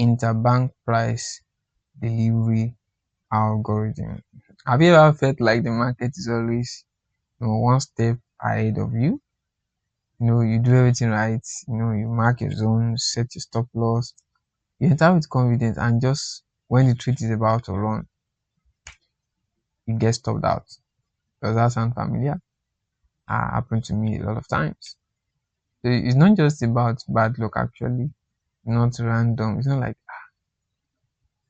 Interbank Price Delivery Algorithm. Have you ever felt like the market is always, one step ahead of you? You do everything right. You mark your zones, set your stop loss. You enter with confidence, and just when the trade is about to run, you get stopped out. Does that sound familiar? Happened to me a lot of times. So it's not just about bad luck, actually. Not random. It's not like,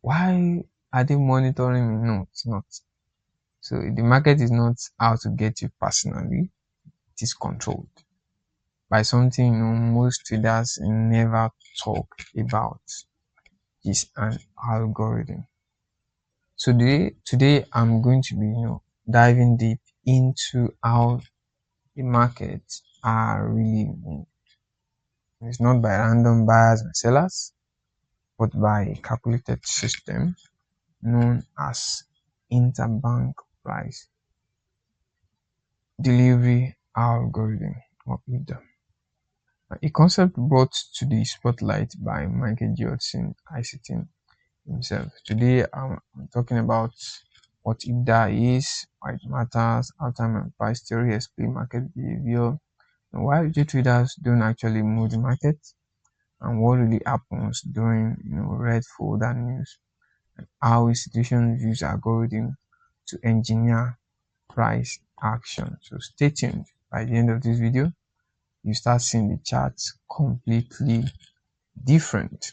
why are they monitoring me? No, it's not. So the market is not out to get you personally. It is controlled by something most traders never talk about. Is an algorithm. So today I'm going to be diving deep into how the markets are really moved. It's not by random buyers and sellers, but by a calculated system known as Interbank Price Delivery Algorithm, or IPDA. A concept brought to the spotlight by Michael J. Hudson himself. Today I'm talking about what IPDA is, why it matters, how time and price theory explain market behavior, and why retail traders don't actually move the market, and what really happens during red folder news, and how institutions use algorithm to engineer price action. So stay tuned. By the end of this video, you start seeing the charts completely different.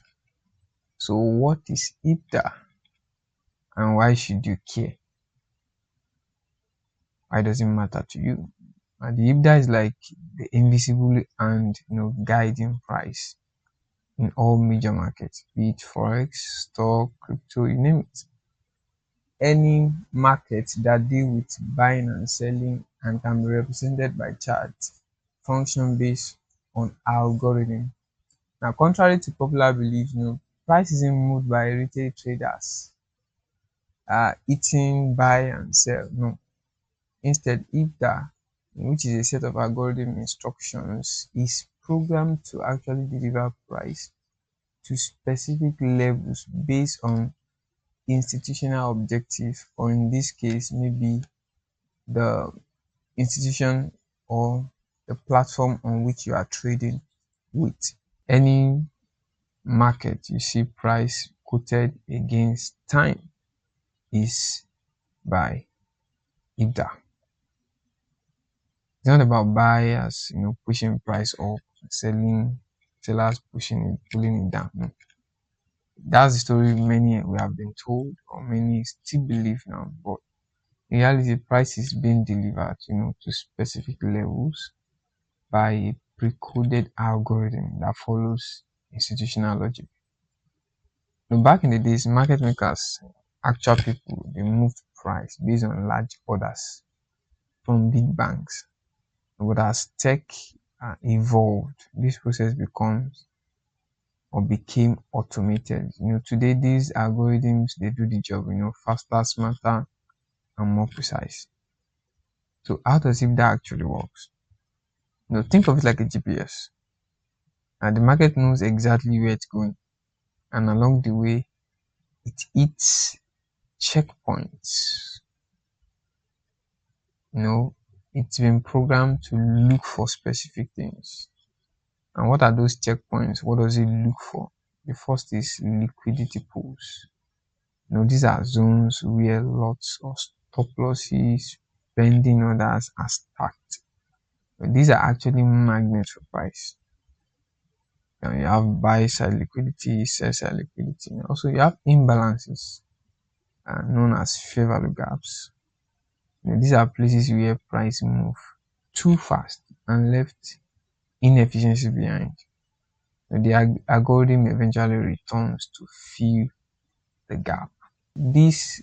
So what is IPDA and why should you care? Why does it matter to you? And the IPDA is like the invisible and guiding price in all major markets, be it Forex, stock, crypto, you name it. Any market that deal with buying and selling and can be represented by charts function based on algorithm. Now, contrary to popular belief, price isn't moved by retail traders eating, buy and sell. No. Instead, IPDA, which is a set of algorithm instructions, is programmed to actually deliver price to specific levels based on institutional objective, or in this case, maybe the institution or the platform on which you are trading with. Any market you see price quoted against time is by IPDA. It's not about buyers, pushing price up, sellers pushing it, pulling it down. No. That's the story many we have been told, or many still believe now. But in reality, price is being delivered, to specific levels by a pre-coded algorithm that follows institutional logic. Back in the days, market makers, actual people, they moved price based on large orders from big banks. But as tech evolved, this process became automated. Today these algorithms, they do the job, faster, smarter, and more precise. So how does IPDA actually works? Think of it like a GPS. And the market knows exactly where it's going, and along the way, it hits checkpoints. It's been programmed to look for specific things. And what are those checkpoints? What does it look for? The first is liquidity pools. These are zones where lots of stop losses, pending orders are stacked. These are actually magnets for price. You have buy side liquidity, sell side liquidity. Also, you have imbalances known as fair value gaps. These are places where price move too fast and left inefficiency behind. The algorithm eventually returns to fill the gap. This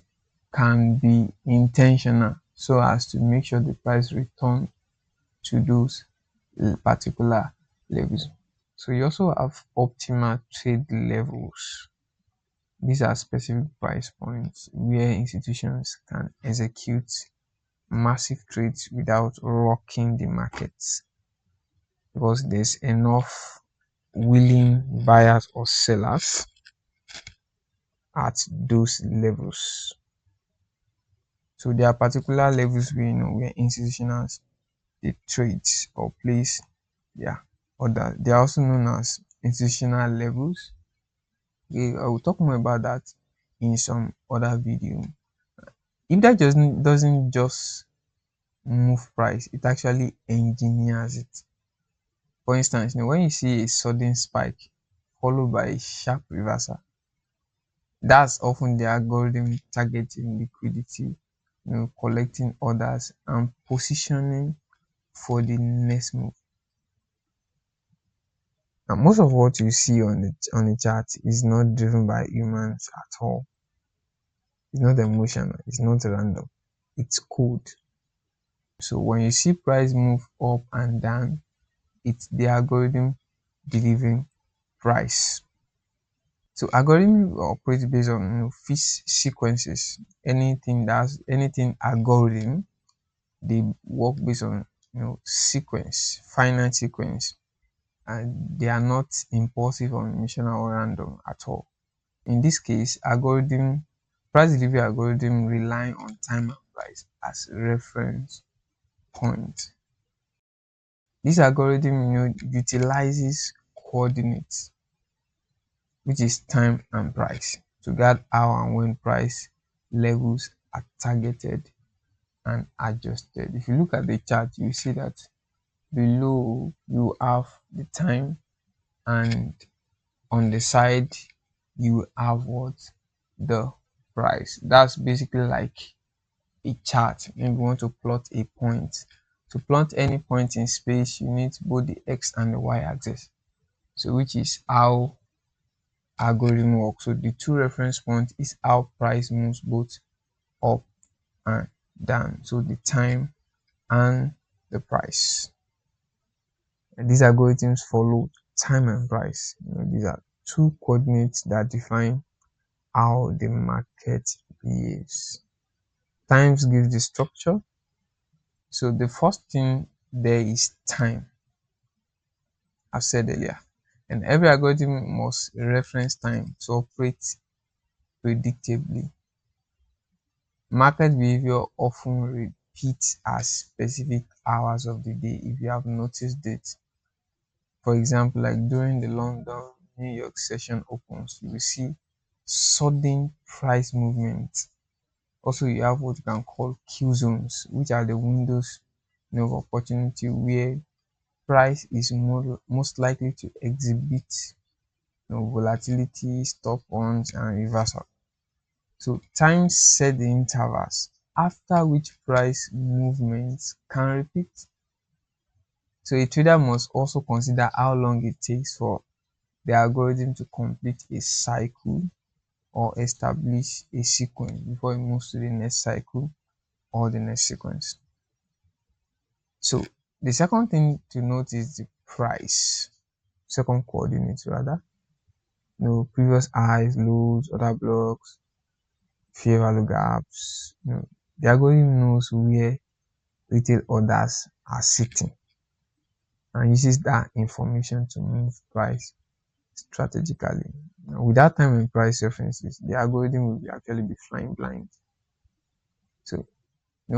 can be intentional so as to make sure the price return to those particular levels. So you also have optimal trade levels. These are specific price points where institutions can execute massive trades without rocking the markets, because there's enough willing buyers or sellers at those levels. So there are particular levels where institutions they trade or place their order. They are also known as institutional levels. I will talk more about that in some other video. If that doesn't just move price, it actually engineers it. For instance, when you see a sudden spike followed by a sharp reversal, that's often the algorithm targeting liquidity, collecting orders and positioning for the next move. Now, most of what you see on the chart is not driven by humans at all. It's not emotional. It's not random. It's code. So when you see price move up and down, it's the algorithm delivering price. So algorithm operates based on fixed sequences. Anything algorithm, they work based on sequence, finite sequence, and they are not impulsive or emotional or random at all. In this case, price delivery algorithm rely on time and price as reference point. This algorithm utilizes coordinates, which is time and price, to guide how and when price levels are targeted and adjusted. If you look at the chart, you see that below you have the time, and on the side you have what? The price. That's basically like a chart. Maybe you want to plot a point. To plot any point in space, you need both the x and the y axis. So which is how algorithm works. So the two reference points is how price moves both up and down. So the time and the price. And these algorithms follow time and price. These are two coordinates that define how the market behaves. Times gives the structure. So the first thing there is time. I've said earlier. And every algorithm must reference time to operate predictably. Market behavior often repeats as specific hours of the day if you have noticed it. For example, like during the London New York session opens, you will see sudden price movement. Also, you have what you can call Q zones, which are the windows of opportunity where price is most likely to exhibit volatility, stop ons, and reversal. So time set the intervals after which price movements can repeat. So a trader must also consider how long it takes for the algorithm to complete a cycle or establish a sequence before it moves to the next cycle or the next sequence. So the second thing to note is the price, second coordinate rather. Previous highs, lows, other blocks, fair value gaps. The algorithm knows where retail orders are sitting and uses that information to move price strategically. Without time and price references, the algorithm will actually be flying blind. So,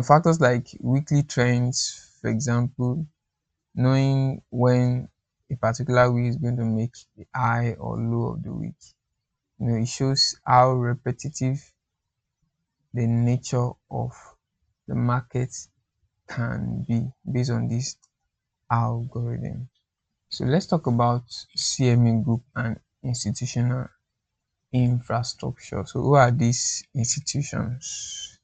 factors like weekly trends, for example, knowing when a particular week is going to make the high or low of the week. It shows how repetitive the nature of the market can be based on this algorithm. So let's talk about CME group and institutional infrastructure. So who are these institutions?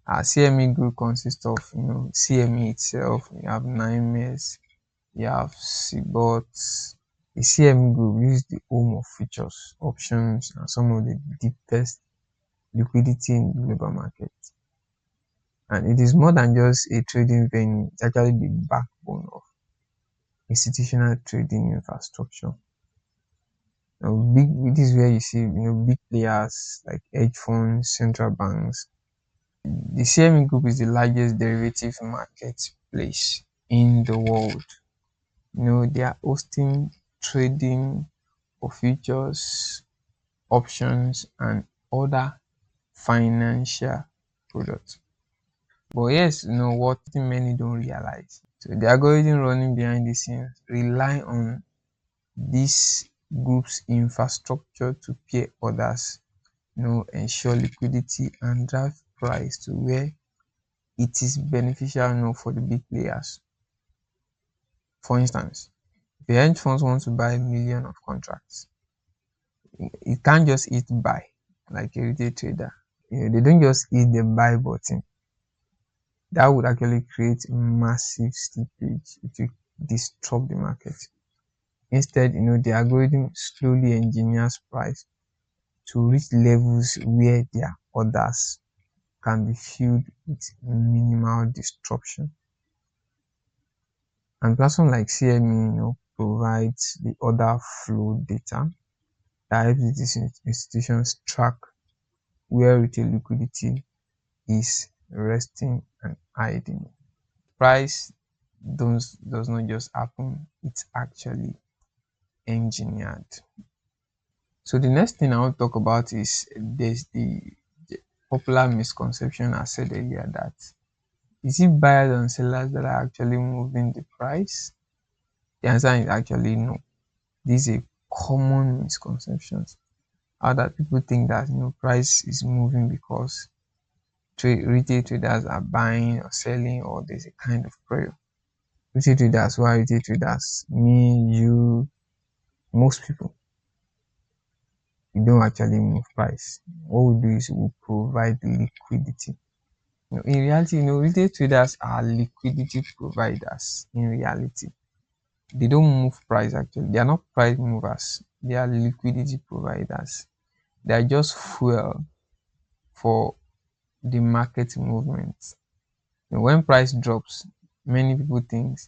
CME group consists of CME itself. You have NIMES, you have CBOTs. The CME group is the home of futures, options, and some of the deepest liquidity in the global market. And it is more than just a trading venue, it's actually the backbone of institutional trading infrastructure. This is where you see big players like hedge funds, central banks. The CME group is the largest derivative marketplace in the world. They are hosting trading for futures, options, and other financial products. But yes, what many don't realize. So the algorithm running behind the scenes rely on this group's infrastructure to pair orders, ensure liquidity and drive price to where it is beneficial for the big players. For instance, if a hedge funds want to buy a million of contracts, it can't just hit buy like a retail trader. They don't just hit the buy button. That would actually create massive slippage. It will disrupt the market. Instead, the algorithm slowly engineers price to reach levels where their orders can be filled with minimal disruption. And platform like CME, provides the order flow data that helps these institutions track where retail liquidity is resting and hiding. Price does not just happen, it's actually engineered. So the next thing I want to talk about is there's the popular misconception I said earlier that is it buyers and sellers that are actually moving the price? The answer is actually no. This is a common misconception. How that people think that price is moving because retail traders are buying or selling or there's a kind of prayer. Retail traders, why retail traders? Me, you, most people, we don't actually move price. What we do is we provide liquidity. In reality, retail traders are liquidity providers. In reality, they don't move price actually. They are not price movers. They are liquidity providers. They are just fuel for the market movement. When price drops, many people think,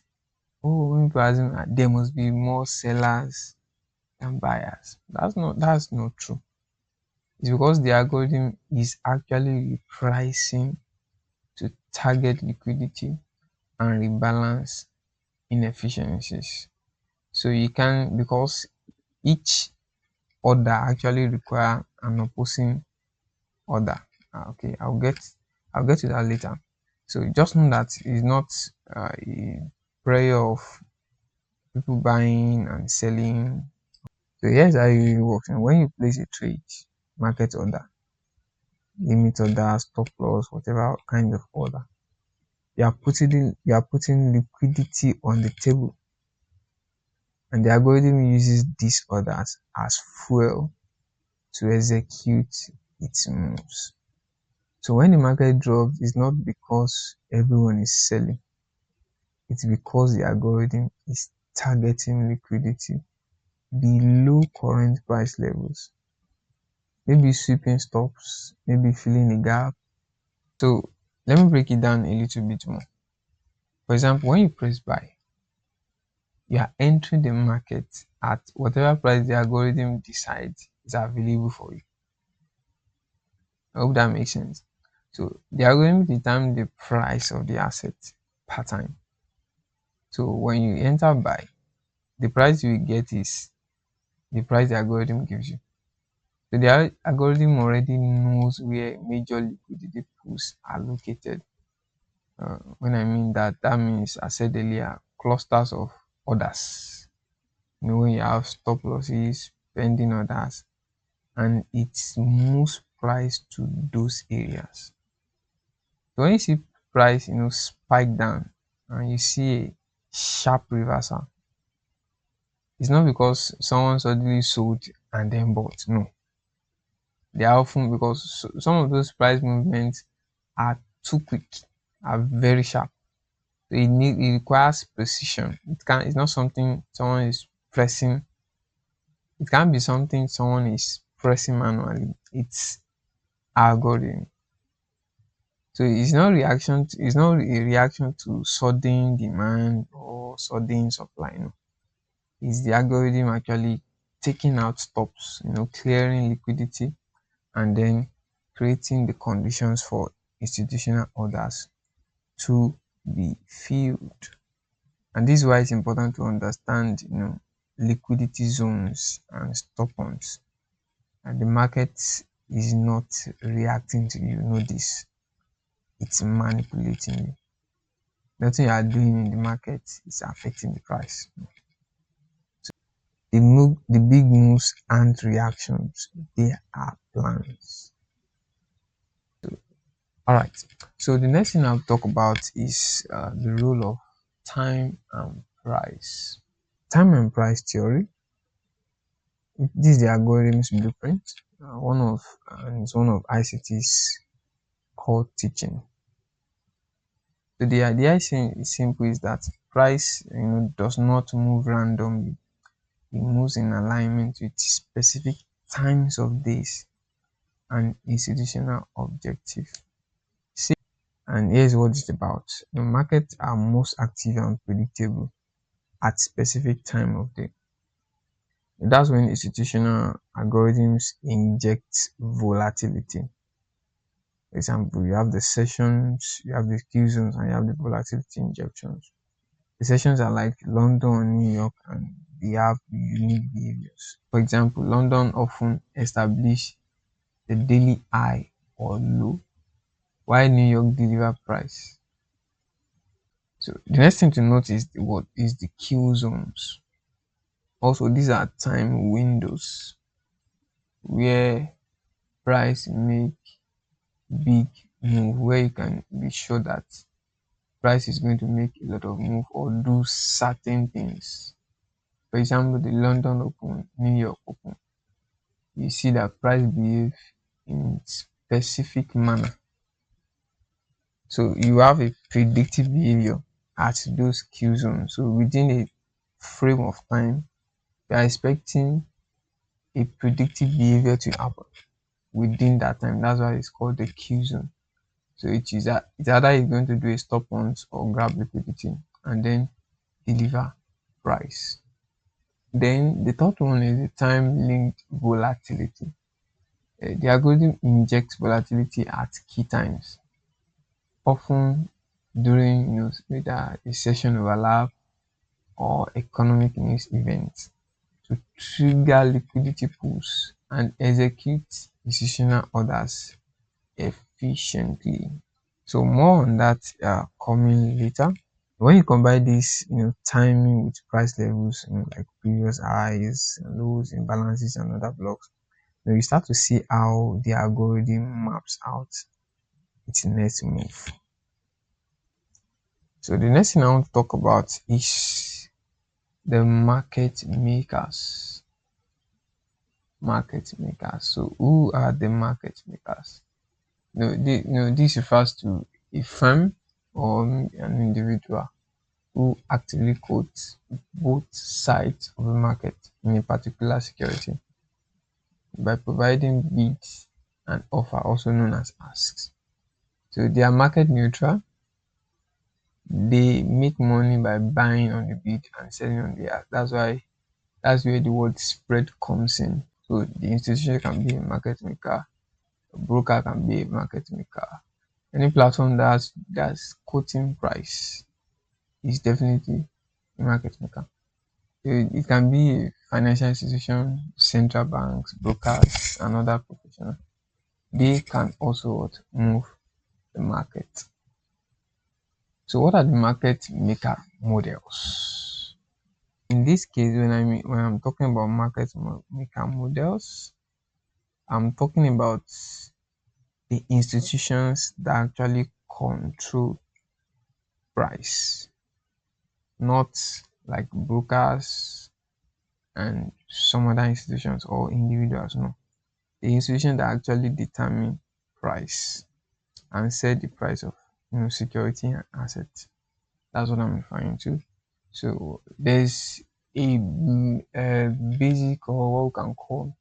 oh, when price there must be more sellers than buyers. That's not true. It's because the algorithm is actually repricing to target liquidity and rebalance inefficiencies. So you can because each order actually require an opposing order. Okay, I'll get to that later. So just know that it's not a prayer of people buying and selling. So here's how it works. And when you place a trade, market order, limit order, stop loss, whatever kind of order, you are putting liquidity on the table, and the algorithm uses these orders as fuel to execute its moves. So when the market drops, it's not because everyone is selling, it's because the algorithm is targeting liquidity below current price levels. Maybe sweeping stops, maybe filling a gap. So let me break it down a little bit more. For example, when you press buy, you are entering the market at whatever price the algorithm decides is available for you. I hope that makes sense. So the algorithm determines the price of the asset per time. So when you enter buy, the price you get is the price the algorithm gives you. So the algorithm already knows where major liquidity pools are located. When I mean that, that means I said earlier, clusters of orders. When you have stop losses, pending orders, and it moves price to those areas. So when you see price, spike down, and you see a sharp reversal, it's not because someone suddenly sold and then bought. No, they are often because some of those price movements are too quick, are very sharp. So it requires precision. It's not something someone is pressing. It can't be something someone is pressing manually. It's algorithm. So it's not a reaction to sudden demand or sudden supply. No. It's the algorithm actually taking out stops, clearing liquidity and then creating the conditions for institutional orders to be filled. And this is why it's important to understand, liquidity zones and stop ons. And the market is not reacting to you. Know this. It's manipulating you. Nothing you are doing in the market is affecting the price. The big moves aren't reactions, they are plans. All right. So the next thing I'll talk about is the role of time and price. Time and price theory. This is the algorithm's blueprint. It's one of ICT's core teaching. So the idea is simple: is that price, does not move randomly. It moves in alignment with specific times of days and institutional objective. And here's what it's about. The markets are most active and predictable at specific time of day. That's when institutional algorithms inject volatility. For example, you have the sessions, you have the Q zones, and you have the volatility injections. The sessions are like London or New York, and they have unique behaviors. For example, London often establish the daily high or low, while New York deliver price. So the next thing to note is what is the Q zones. Also, these are time windows where price make big move, where you can be sure that price is going to make a lot of move or do certain things. For example, the London Open, New York Open, you see that price behave in specific manner. So you have a predictive behavior at those Q zones. So within a frame of time, you are expecting a predictive behavior to happen within that time. That's why it's called the Q zone. So it's either you're going to do a stop once or grab liquidity and then deliver price. Then the third one is the time linked volatility. The algorithm injects volatility at key times, often during either a session overlap or economic news events, to trigger liquidity pools and execute decisional orders efficiently. So more on that coming later. When you combine this, timing with price levels, like previous highs, lows, imbalances, and other blocks, you start to see how the algorithm maps out its next move. So the next thing I want to talk about is the market makers. Market makers. So who are the market makers? This refers to a firm or an individual who actively quotes both sides of the market in a particular security by providing bids and offer, also known as asks. So they are market neutral. They make money by buying on the bid and selling on the ask. That's where the word spread comes in. So the institution can be a market maker, a broker can be a market maker. Any platform that's quoting price is definitely a market maker. It can be a financial institution, central banks, brokers, and other professionals. They can also move the market. So what are the market maker models? In this case, when I'm talking about market maker models, I'm talking about the institutions that actually control price, not like brokers and some other institutions or individuals. No, the institution that actually determine price and set the price of security and assets. That's what I'm referring to. So there's a basic, or what we can call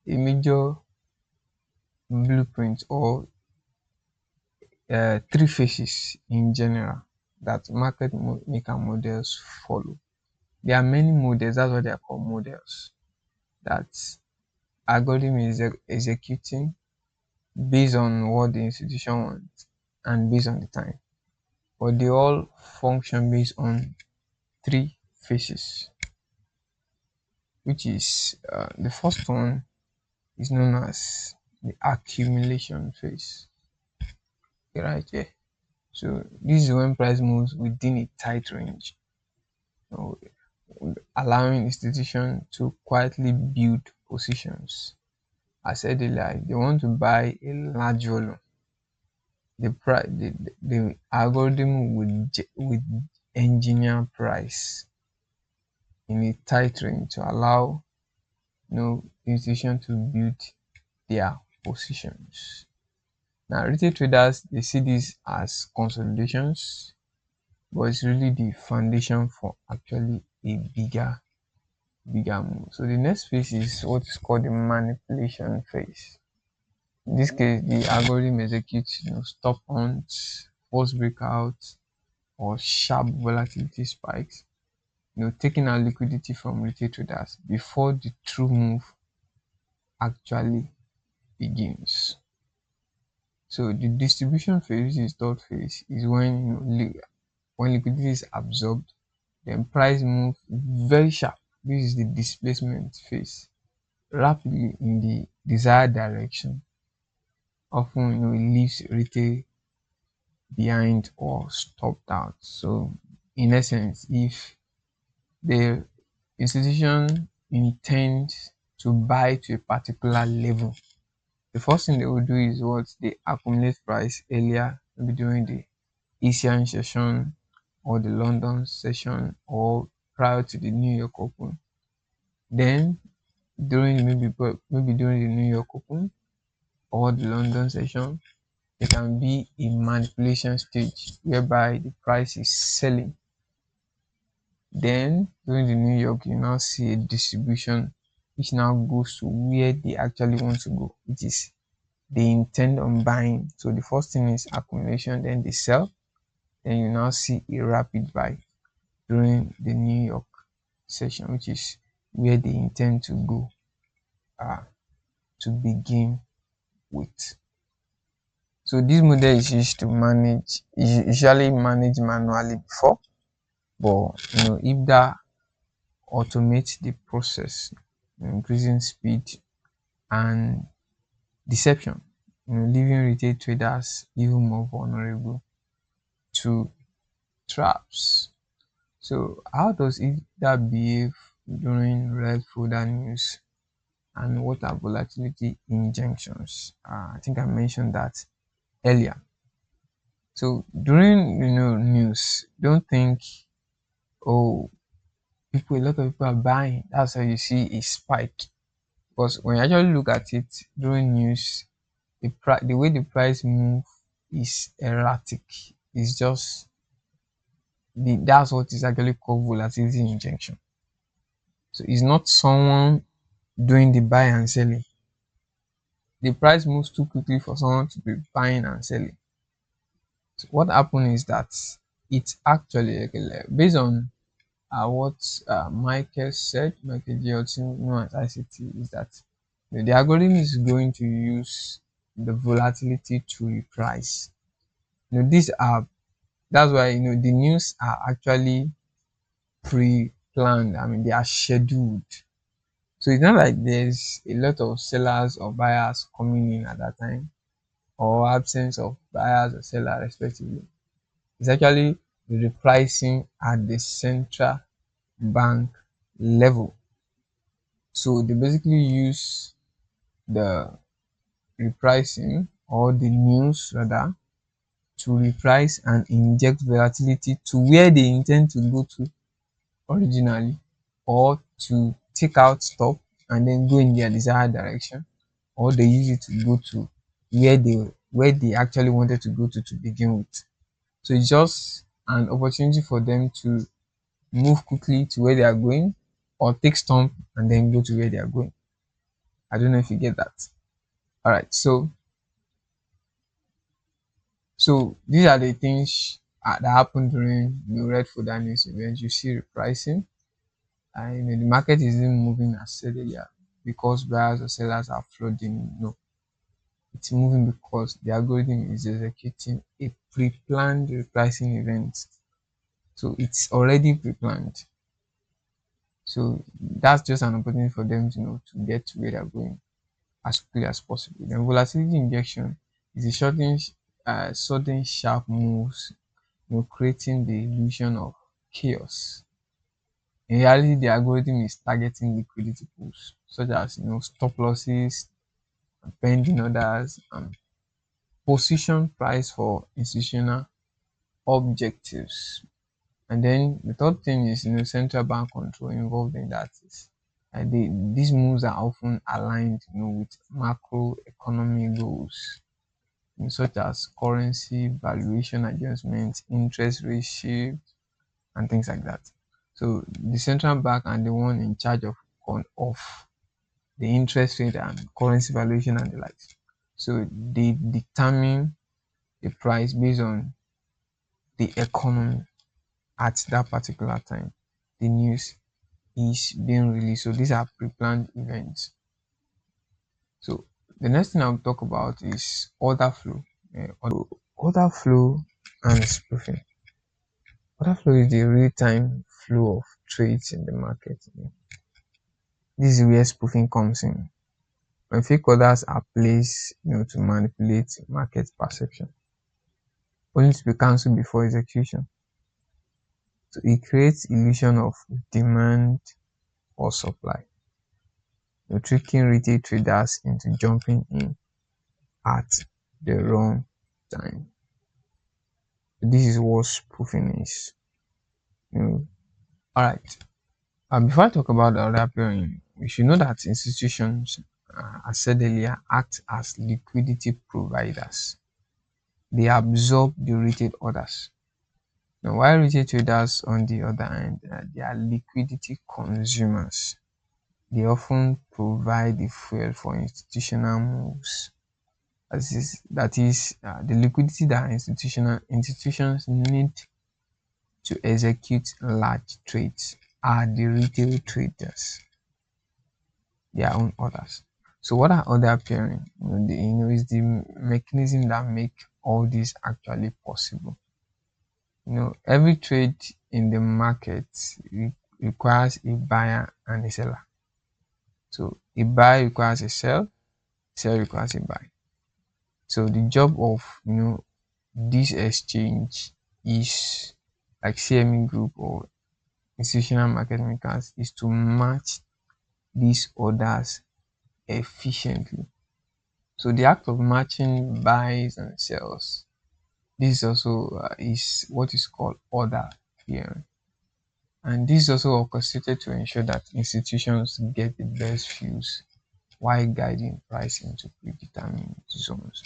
a major blueprint, or three phases in general that market maker models follow. There are many models. That's why they are called models. That algorithm is executing based on what the institution wants and based on the time. But they all function based on three phases, which is the first one is known as the accumulation phase. Okay, right here. So this is when price moves within a tight range, you know, allowing institutions to quietly build positions. I said earlier, if they want to buy a large volume, the algorithm would engineer price in a tight range to allow the institution to build their positions. Now, retail traders they see this as consolidations, but it's really the foundation for actually a bigger move. So the next phase is what is called the manipulation phase. In this case, the algorithm executes stop hunts, false breakouts, or sharp volatility spikes, taking out liquidity from retail traders before the true move actually begins. So the distribution phase, which is third phase, is when when liquidity is absorbed, then price move very sharp. This is the displacement phase, rapidly in the desired direction. Often it leaves retail behind or stopped out. So in essence, if the institution intends to buy to a particular level, the first thing they will do is what they accumulate price earlier, maybe during the Asian session or the London session or prior to the New York Open. Then during maybe during the New York Open or the London session, there can be a manipulation stage whereby the price is selling. Then during the New York, you now see a distribution which now goes to where they actually want to go, which is they intend on buying. So the first thing is accumulation, then they sell, then you now see a rapid buy during the New York session, which is where they intend to go uh, to begin with. So this model is used to manage, usually managed manually before, but IPDA automates the process, increasing speed and deception, leaving retail traders even more vulnerable to traps. So how does IPDA behave during red folder news, and what are volatility injections? I think I mentioned that earlier. So during news, don't think, oh, a lot of people are buying. That's how you see a spike. Because when you actually look at it during news, the way the price move is erratic. It's just that's what is actually called volatility injection. So it's not someone doing the buy and selling. The price moves too quickly for someone to be buying and selling. So what happened is that it's actually based on what Michael said, Michael J. Hudson, known as ICT, is that the algorithm is going to use the volatility to reprice. These are that's why the news are actually pre-planned. I mean, they are scheduled. So it's not like there's a lot of sellers or buyers coming in at that time, or absence of buyers or sellers respectively. It's actually the repricing at the central bank level. So they basically use the repricing or the news rather to reprice and inject volatility to where they intend to go to originally, or to take out stop and then go in their desired direction, or they use it to go to where they actually wanted to go to begin with. So it's just an opportunity for them to move quickly to where they are going, or take stomp and then go to where they are going. I don't know if you get that. All right. So these are the things that happen during the red folder news events. You see repricing, and the market isn't moving as said earlier because buyers or sellers are flooding. No, it's moving because the algorithm is executing a pre-planned repricing event. So it's already pre-planned. So that's just an opportunity for them to to get to where they're going. as quickly as possible. Then volatility injection is a sudden sharp moves, creating the illusion of chaos. In reality, the algorithm is targeting liquidity pools such as stop losses, pending orders, and position price for institutional objectives. And then the third thing is central bank control involved in that is these moves are often aligned with macroeconomic goals, such as currency valuation adjustments, interest rate shift, and things like that. So the central bank are the one in charge of the interest rate and currency valuation and the likes. So they determine the price based on the economy at that particular time. The news is being released. So these are pre-planned events. So the next thing I'll talk about is order flow. Order flow and spoofing. Order flow is the real-time flow of trades in the market. This is where spoofing comes in. When fake orders are placed, to manipulate market perception, only to be cancelled before execution. So it creates illusion of demand or supply, tricking retail traders into jumping in at the wrong time. This is what spoofing is. All right. Before I talk about the other pairing, we should know that institutions, as said earlier, act as liquidity providers. They absorb the retail orders. Now, while retail traders, on the other hand, they are liquidity consumers. They often provide the fuel for institutional moves. That is the liquidity that institutions need to execute large trades are the retail traders, their own orders. So what are order pairing? Is the mechanism that make all this actually possible. Every trade in the market requires a buyer and a seller. So a buy requires a sell requires a buy. So the job of this exchange is like CME Group or institutional market makers is to match these orders efficiently. So the act of matching buys and sells, this also is what is called order clearing. And this is also orchestrated to ensure that institutions get the best views while guiding price into predetermined zones.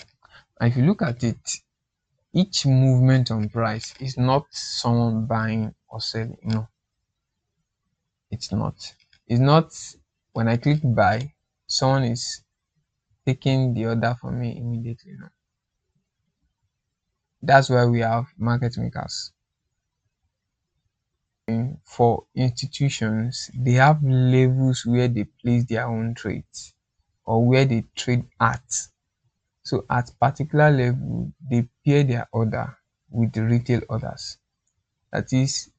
And if you look at it, each movement on price is not someone buying or selling. No, it's not. It's not when I click buy, someone is taking the order for me immediately. No. That's why we have market makers. For institutions, they have levels where they place their own trades or where they trade at. So at particular level, they pair their order with the retail orders. That is,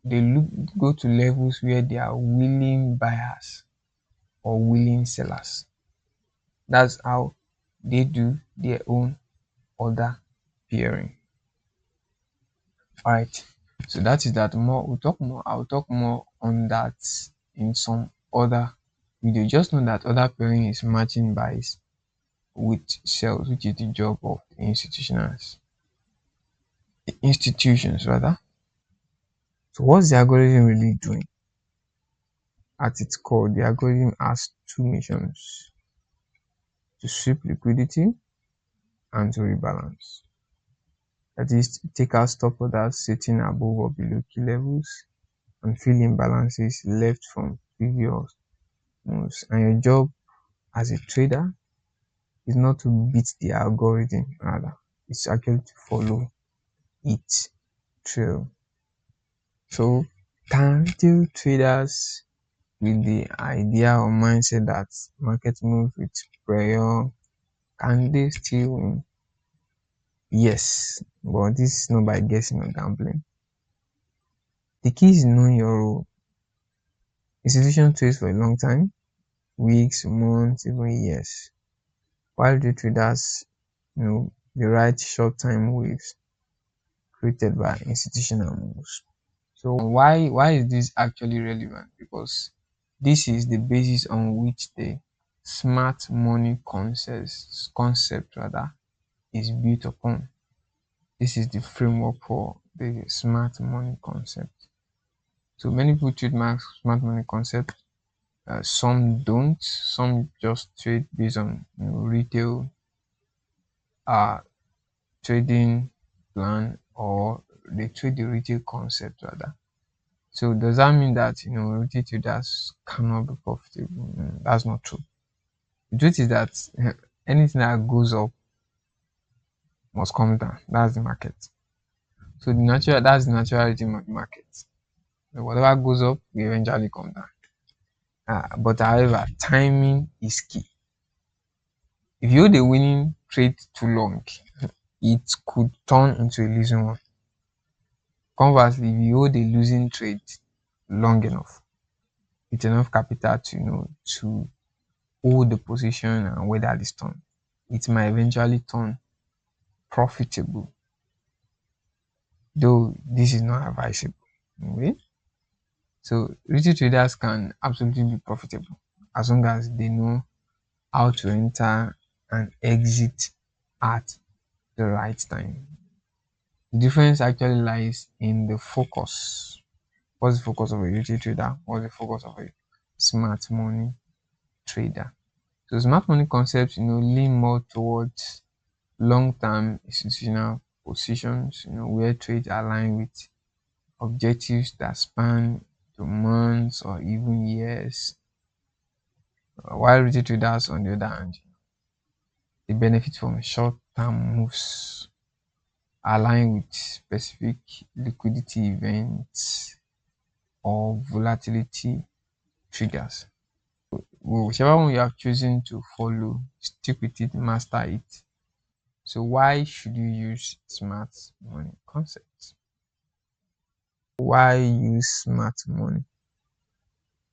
they go to levels where they are willing buyers or willing sellers. That's how they do their own order pairing. Alright, so that is that. I'll talk more on that in some other video. Just know that order pairing is matching buys with sells, which is the job of institutions rather. So what's the algorithm really doing? At its core, the algorithm has two missions: to sweep liquidity and to rebalance. That is, to take out stop orders sitting above or below key levels and fill imbalances left from previous moves. And your job as a trader is not to beat the algorithm, rather, it's actually to follow its trail. So, can retail traders with the idea or mindset that market moves with prayer, can they still win? Yes, but this is not by guessing or gambling. The key is knowing your role. Institution trades for a long time, weeks, months, even years. While the traders, they ride short-time waves created by institutional moves. So why is this actually relevant? Because this is the basis on which the smart money concept rather is built upon. This is the framework for the smart money concept. So many people treat smart money concept. Some don't. Some just trade based on retail uh, trading plan, or they trade the retail concept rather. So does that mean that retail traders cannot be profitable? That's not true. The truth is that anything that goes up must come down. That's the market. So that's the natural rhythm of the market. So whatever goes up will eventually come down. But however, timing is key. If you hold a winning trade too long, it could turn into a losing one. Conversely, if you hold a losing trade long enough, with enough capital to to hold the position and weather the storm, it might eventually turn profitable. Though this is not advisable. Okay? So retail traders can absolutely be profitable as long as they know how to enter and exit at the right time. The difference actually lies in the focus. What's the focus of a retail trader? What's the focus of a smart money trader? So smart money concepts, lean more towards long-term institutional positions, where trades align with objectives that span to months or even years. While retail traders, on the other hand, they benefit from short-term moves aligned with specific liquidity events or volatility triggers. Whichever one you have chosen to follow, stick with it, master it. So why should you use smart money concepts? Why use smart money?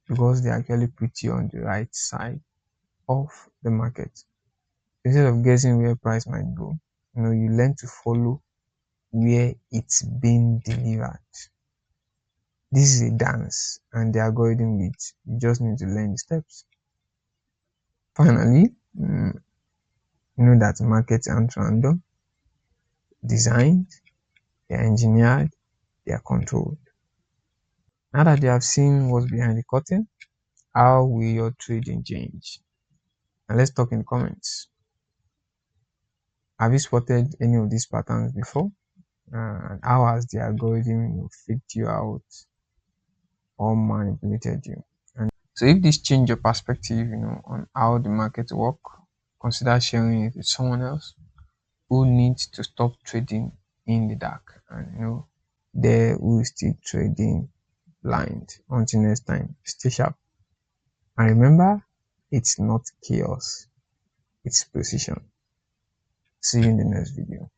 Because they actually put you on the right side of the market. Instead of guessing where price might go, you learn to follow where it's being delivered. This is a dance, and the algorithm leads. You just need to learn the steps. Finally, that markets aren't random, designed, they're engineered, they are controlled. Now that you have seen what's behind the curtain, how will your trading change? And let's talk in the comments. Have you spotted any of these patterns before? And how has the algorithm faked you out or manipulated you? And so if this changed your perspective, on how the market work, consider sharing it with someone else who needs to stop trading in the dark, and there who is still trading blind. Until next time, stay sharp. And remember, it's not chaos, it's precision. See you in the next video.